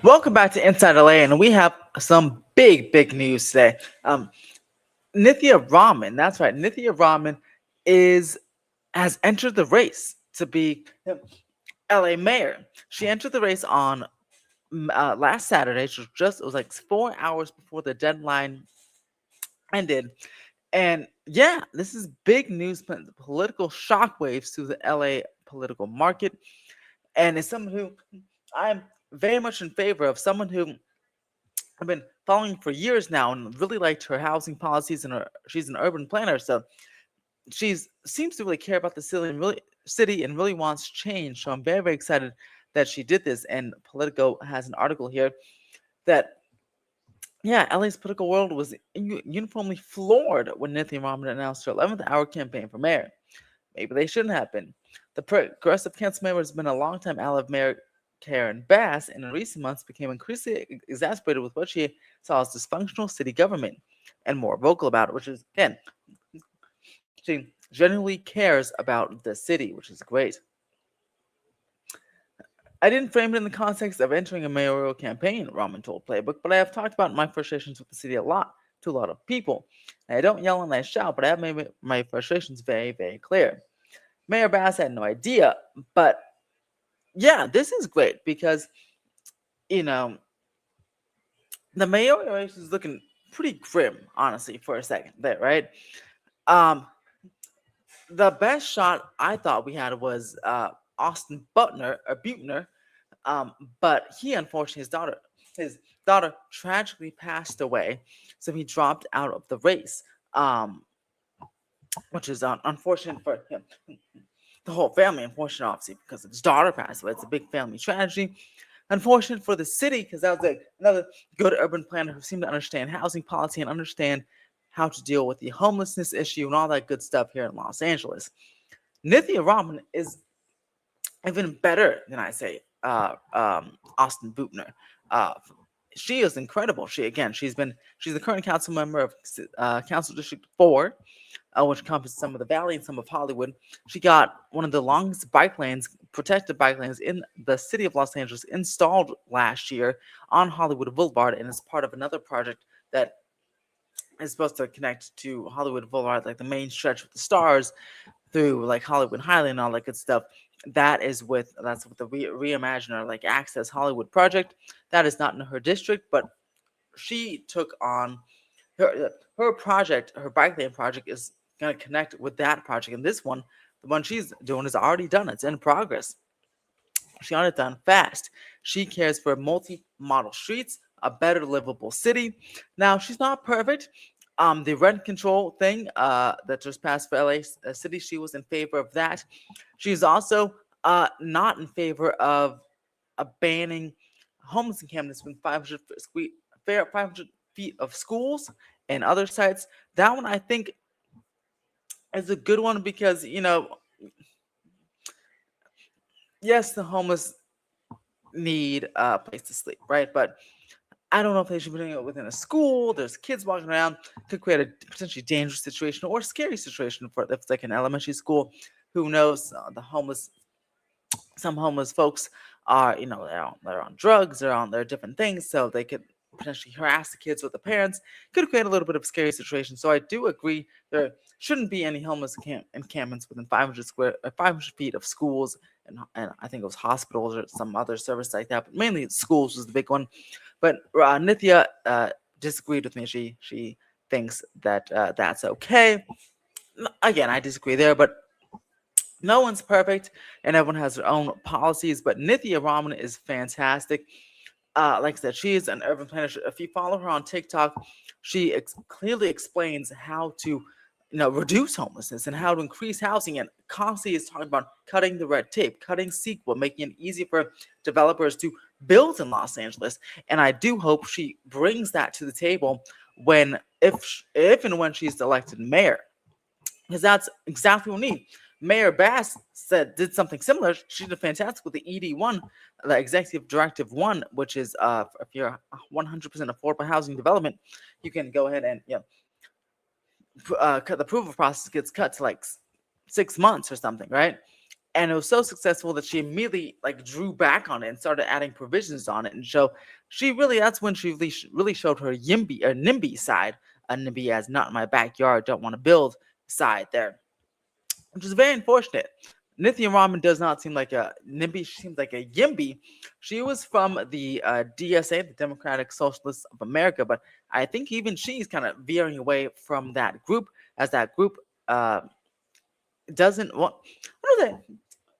Welcome back to Inside LA, and we have some big news today. Nithya Raman, that's right, Nithya Raman is has entered the race to be LA mayor. She entered the race on last Saturday. It was like 4 hours before the deadline ended, and yeah, this is big news, political shockwaves to the LA political market, and as someone who I'm very much in favor of, someone who I've been following for years now and really liked her housing policies and she's an urban planner, so she's seems to really care about the city and really wants change. So I'm very excited that she did this. And Politico has an article here that yeah, LA's political world was uniformly floored when Nithya Raman announced her 11th hour campaign for mayor. Maybe they shouldn't have been. The progressive council member has been a longtime ally of Mayor Karen Bass, and in recent months became increasingly exasperated with what she saw as dysfunctional city government, and more vocal about it, which is, again, she genuinely cares about the city, which is great. I didn't frame it in the context of entering a mayoral campaign, Raman told Playbook, but I have talked about my frustrations with the city a lot to a lot of people. And I don't yell and I shout, but I have made my frustrations very clear. Mayor Bass had no idea, but yeah, this is great because you know the mayoral race is looking pretty grim, honestly, for a second there, right? Um, the best shot I thought we had was Austin Butner, um, but he unfortunately his daughter tragically passed away, so he dropped out of the race, um, which is unfortunate for him. The whole family, unfortunate, obviously, because his daughter passed away. It's a big family tragedy. Unfortunate for the city, because that was another good urban planner who seemed to understand housing policy and understand how to deal with the homelessness issue and all that good stuff here in Los Angeles. Nithya Raman is even better than I say Austin Butner. Uh, she is incredible. She's the current council member of Council District 4, which encompasses some of the Valley and some of Hollywood. She got one of the longest bike lanes, protected bike lanes in the city of Los Angeles, installed last year on Hollywood Boulevard, and is part of another project that is supposed to connect to Hollywood Boulevard, like the main stretch with the stars through like Hollywood Highland and all that good stuff. That's with the Reimaginer like Access Hollywood project. That is not in her district, but she took on her project. Her bike lane project is going to connect with that project, and this one, the one she's doing, is already done. It's in progress. She wanted it done fast. She cares for multi-model streets, a better livable city. Now, she's not perfect. The rent control thing that just passed for LA City, she was in favor of that. She's also not in favor of banning homeless encampments within 500 feet of schools and other sites. That one I think is a good one because, yes, the homeless need a place to sleep, right? But I don't know if they should be doing it within a school. There's kids walking around. Could create a potentially dangerous situation or scary situation for if it's like an elementary school. Who knows? Some homeless folks are, they're on drugs, they're on their different things, so they could potentially harass the kids with the parents. Could create a little bit of a scary situation. So I do agree there shouldn't be any homeless encampments within 500 feet of schools and I think it was hospitals or some other service like that. But mainly schools was the big one. But Nithya disagreed with me. She thinks that that's okay. Again, I disagree there, but no one's perfect and everyone has their own policies. But Nithya Raman is fantastic. Like I said, she is an urban planner. If you follow her on TikTok, she clearly explains how to reduce homelessness and how to increase housing, and constantly is talking about cutting the red tape, cutting CEQA, making it easy for developers to build in Los Angeles. And I do hope she brings that to the table when if and when she's elected mayor, because that's exactly what we need. Mayor Bass did something similar. She did fantastic with the ED1, the Executive Directive 1, which is if you're 100% affordable housing development, you can go ahead and cut the approval process gets cut to like 6 months or something, right? and it was so successful that she immediately like drew back on it and started adding provisions on it. And so she really, that's when she really showed her yimby or nimby side, a nimby as not in my backyard, don't want to build side there, which is very unfortunate. Nithya Raman does not seem like a NIMBY. She seems like a YIMBY. She was from the DSA, the Democratic Socialists of America, but I think even she's kind of veering away from that group, as that group uh, doesn't want, I don't know,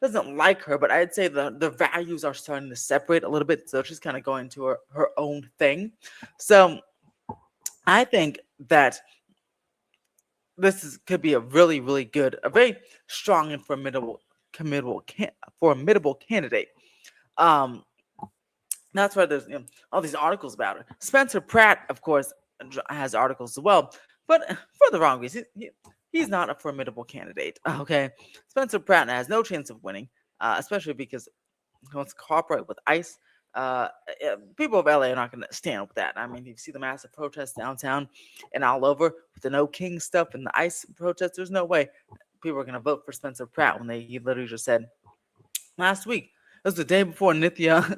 doesn't like her, but I'd say the values are starting to separate a little bit. So she's kind of going to her own thing. So I think that could be a really, really good, a very strong and formidable candidate. Um, that's why there's all these articles about her. Spencer Pratt, of course, has articles as well, but for the wrong reason. He's not a formidable candidate. Okay, Spencer Pratt has no chance of winning, especially because he wants to cooperate with ICE. People of LA are not going to stand with that. I mean, you see the massive protests downtown and all over with the No King stuff and the ICE protests. There's no way people are going to vote for Spencer Pratt when he literally just said last week. It was the day before Nithya,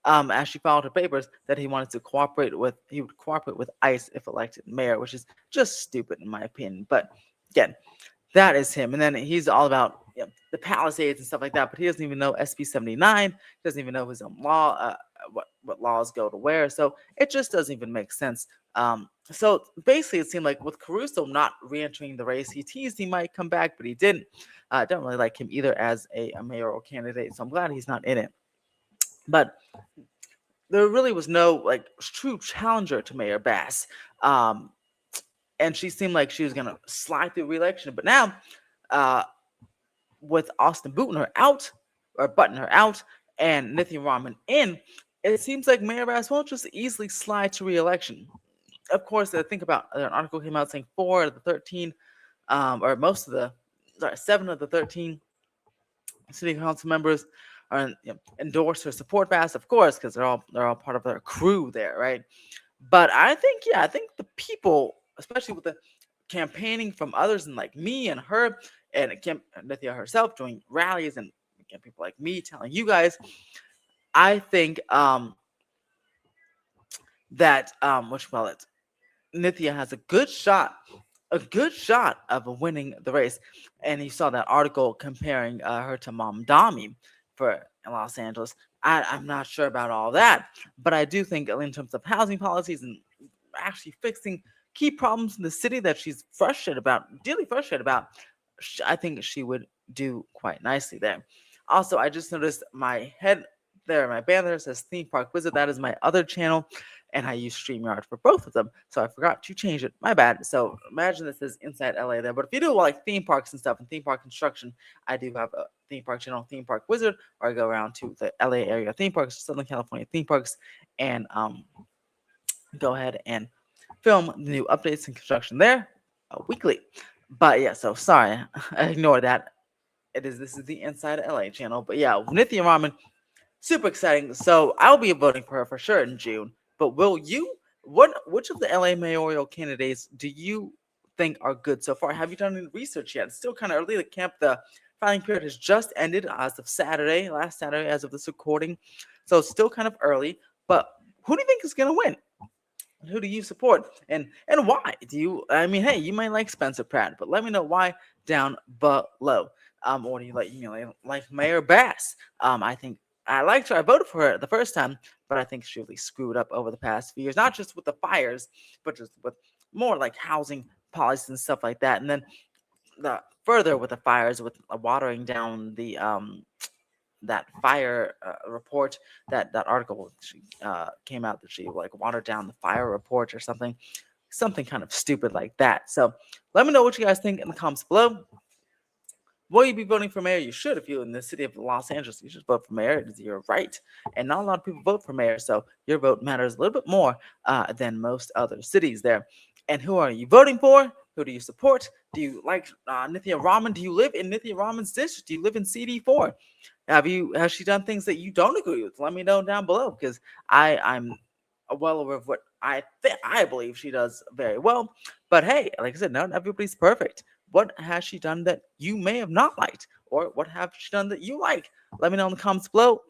as she filed her papers, that he would cooperate with ICE if elected mayor, which is just stupid in my opinion. But again, that is him. And then he's all about the Palisades and stuff like that, but he doesn't even know SB 79. He doesn't even know his own law, what laws go to where. So it just doesn't even make sense. So basically, it seemed like with Caruso not re-entering the race, he teased he might come back, but he didn't. I don't really like him either as a mayoral candidate, so I'm glad he's not in it. But there really was no like true challenger to Mayor Bass. And she seemed like she was gonna slide through re-election. But now, uh, with Austin Button her out, and Nithya Raman in, it seems like Mayor Bass won't just easily slide to re-election. Of course, I think about an article came out saying 4 of the 13, or most of the, sorry, 7 of the 13 city council members are endorse her support Bass, of course, because they're all part of their crew there, right? But I think the people, especially with the campaigning from others and like me and her and Nithya herself doing rallies and again, people like me telling you guys, I think that what you call it, Nithya has a good shot of winning the race. And you saw that article comparing her to Mom Dami for Los Angeles. I'm not sure about all that, but I do think in terms of housing policies and actually fixing key problems in the city that she's deeply frustrated about, I think she would do quite nicely there. Also, I just noticed my head there, my banner says Theme Park Wizard. That is my other channel, and I use StreamYard for both of them. So I forgot to change it. My bad. So imagine this is Inside LA there. But if you do like theme parks and stuff and theme park construction, I do have a theme park channel, Theme Park Wizard, or I go around to the LA area theme parks, Southern California theme parks, and go ahead and film the new updates and construction there weekly. But yeah, so sorry, I ignored that. This is the Inside LA channel. But yeah, Nithya Raman, super exciting. So I'll be voting for her for sure in June. But will you? Which of the LA mayoral candidates do you think are good so far? Have you done any research yet? It's still kind of early. The filing period has just ended as of last Saturday, as of this recording. So it's still kind of early. But who do you think is going to win? Who do you support, and why? I mean, hey, you might like Spencer Pratt, but let me know why down below. Or do you like Mayor Bass? I think I liked her. I voted for her the first time, but I think she really screwed up over the past few years, not just with the fires, but just with more like housing policies and stuff like that. And then the further with the fires, with watering down the that fire report, that article came out that she like watered down the fire report or something kind of stupid like that. So let me know what you guys think in the comments below. Will you be voting for mayor? You should. If you're in the city of Los Angeles, you should vote for mayor. It is your right. And not a lot of people vote for mayor, so your vote matters a little bit more than most other cities there. And who are you voting for? Who do you support? Do you like Nithya Raman? Do you live in Nithya Raman's district? Do you live in CD4? Has she done things that you don't agree with? Let me know down below, because I'm well aware of what I believe she does very well. But hey, like I said, not everybody's perfect. What has she done that you may have not liked? Or what have she done that you like? Let me know in the comments below.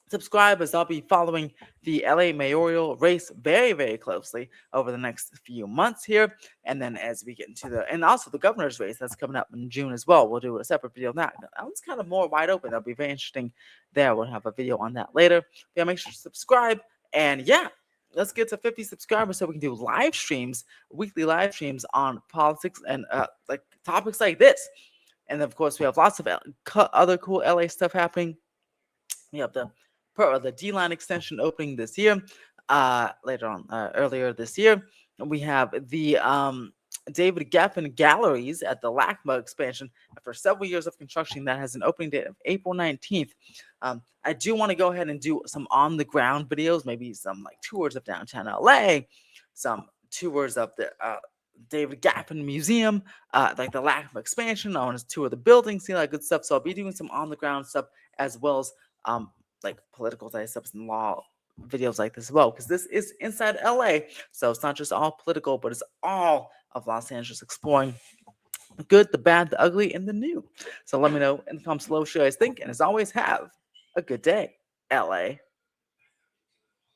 Subscribe, as I'll be following the LA mayoral race very, very closely over the next few months here. And then as we get into and also the governor's race that's coming up in June as well, we'll do a separate video on that. That one's kind of more wide open. That'll be very interesting there. We'll have a video on that later. But yeah, make sure to subscribe. And yeah, let's get to 50 subscribers so we can do live streams, weekly live streams on politics and like topics like this. And of course, we have lots of other cool LA stuff happening. We have the D-line extension opening this year, earlier this year. And we have the David Geffen Galleries at the LACMA expansion. After several years of construction, that has an opening date of April 19th. I do want to go ahead and do some on-the-ground videos, maybe some like tours of downtown LA, some tours of the David Geffen Museum, like the LACMA expansion. I want to tour the building, see all that good stuff. So I'll be doing some on-the-ground stuff as well as like political dissects and law videos like this as well, because this is inside LA, so it's not just all political, but it's all of Los Angeles, exploring the good, the bad, the ugly, and the new. So let me know in the comments below what you guys think, and as always, have a good day, LA.